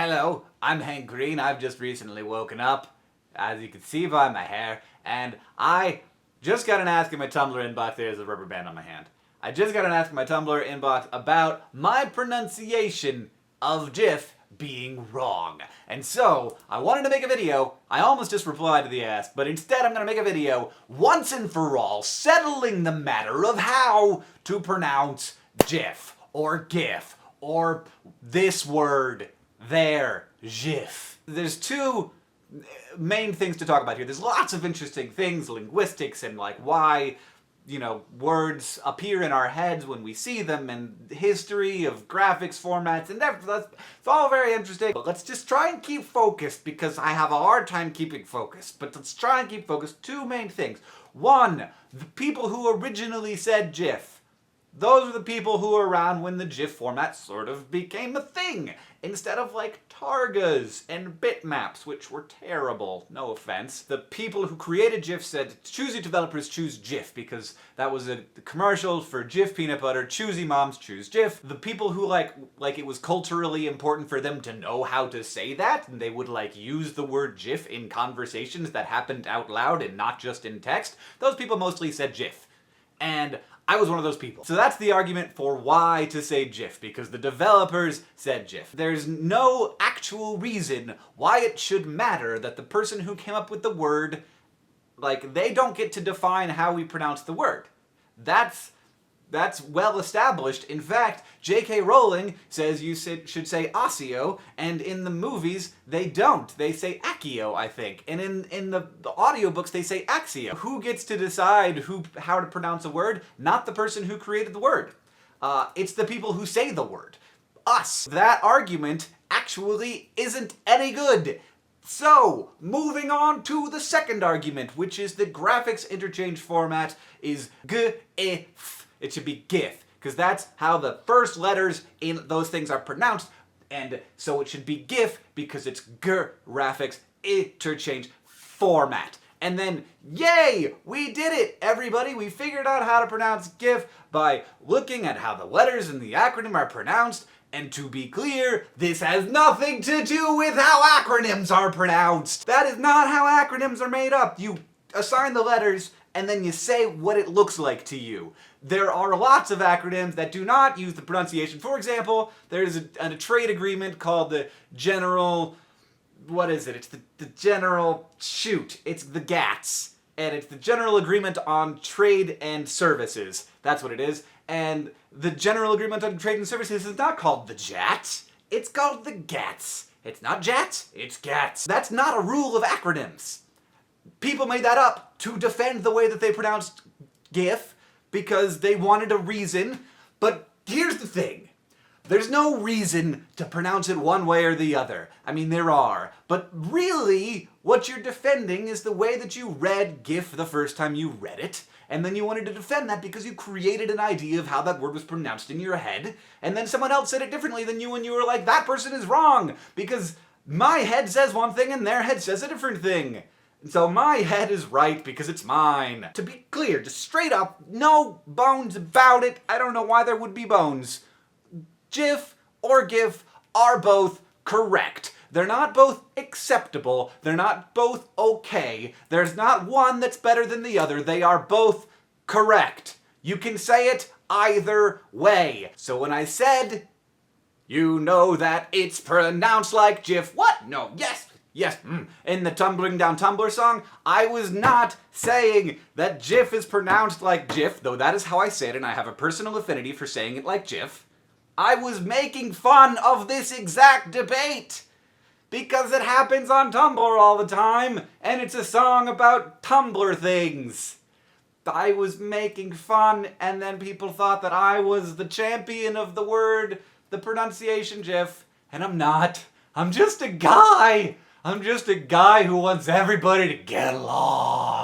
Hello, I'm Hank Green. I've just recently woken up, as you can see by my hair, and I just got an ask in my Tumblr inbox. There's a rubber band on my hand. I just got an ask in my Tumblr inbox about my pronunciation of GIF being wrong. And so, I wanted to make a video. I almost just replied to the ask, but instead I'm going to make a video once and for all settling the matter of how to pronounce GIF or GIF or this word there, GIF. There's two main things to talk about here. There's lots of interesting things, linguistics and like why, words appear in our heads when we see them, and history of graphics formats, and it's all very interesting. But let's just try and keep focused, because I have a hard time keeping focused. But let's try and keep focused. Two main things. One, the people who originally said GIF. Those are the people who were around when the GIF format sort of became a thing, instead of like targas and bitmaps, which were terrible, no offense. The people who created GIF said, choosy developers choose GIF, because that was a commercial for GIF peanut butter, choosy moms choose GIF. The people who like it was culturally important for them to know how to say that, and they would like use the word GIF in conversations that happened out loud and not just in text, those people mostly said GIF. And I was one of those people. So that's the argument for why to say GIF, because the developers said GIF. There's no actual reason why it should matter that the person who came up with the word, they don't get to define how we pronounce the word. That's well established. In fact, J.K. Rowling says you should say Accio, and in the movies, they don't. They say Accio, I think. And in the audiobooks, they say Axio. Who gets to decide how to pronounce a word? Not the person who created the word. It's the people who say the word. Us. That argument actually isn't any good. So, moving on to the second argument, which is the graphics interchange format is GIF. It should be GIF, because that's how the first letters in those things are pronounced, and so it should be GIF because it's graphics interchange format. And then, yay! We did it, everybody! We figured out how to pronounce GIF by looking at how the letters in the acronym are pronounced, and to be clear, this has nothing to do with how acronyms are pronounced! That is not how acronyms are made up! You assign the letters, and then you say what it looks like to you. There are lots of acronyms that do not use the pronunciation. For example, there's a trade agreement called the General... What is it? It's the General... Shoot. It's the GATS. And it's the General Agreement on Trade and Services. That's what it is. And the General Agreement on Trade and Services is not called the JATS. It's called the GATS. It's not JATS, it's GATS. That's not a rule of acronyms. People made that up to defend the way that they pronounced GIF because they wanted a reason, but here's the thing. There's no reason to pronounce it one way or the other. I mean, there are, but really, what you're defending is the way that you read GIF the first time you read it, and then you wanted to defend that because you created an idea of how that word was pronounced in your head, and then someone else said it differently than you, and you were like, that person is wrong, because my head says one thing and their head says a different thing. So my head is right because it's mine. To be clear, just straight up, no bones about it. I don't know why there would be bones. GIF or GIF are both correct. They're not both acceptable. They're not both okay. There's not one that's better than the other. They are both correct. You can say it either way. So when I said, you know that it's pronounced like GIF. What? No. Yes. Yes, in the Tumbling Down Tumblr song, I was not saying that GIF is pronounced like GIF, though that is how I say it, and I have a personal affinity for saying it like GIF. I was making fun of this exact debate, because it happens on Tumblr all the time, and it's a song about Tumblr things. I was making fun, and then people thought that I was the champion of the word, the pronunciation GIF, and I'm not. I'm just a guy. I'm just a guy who wants everybody to get along.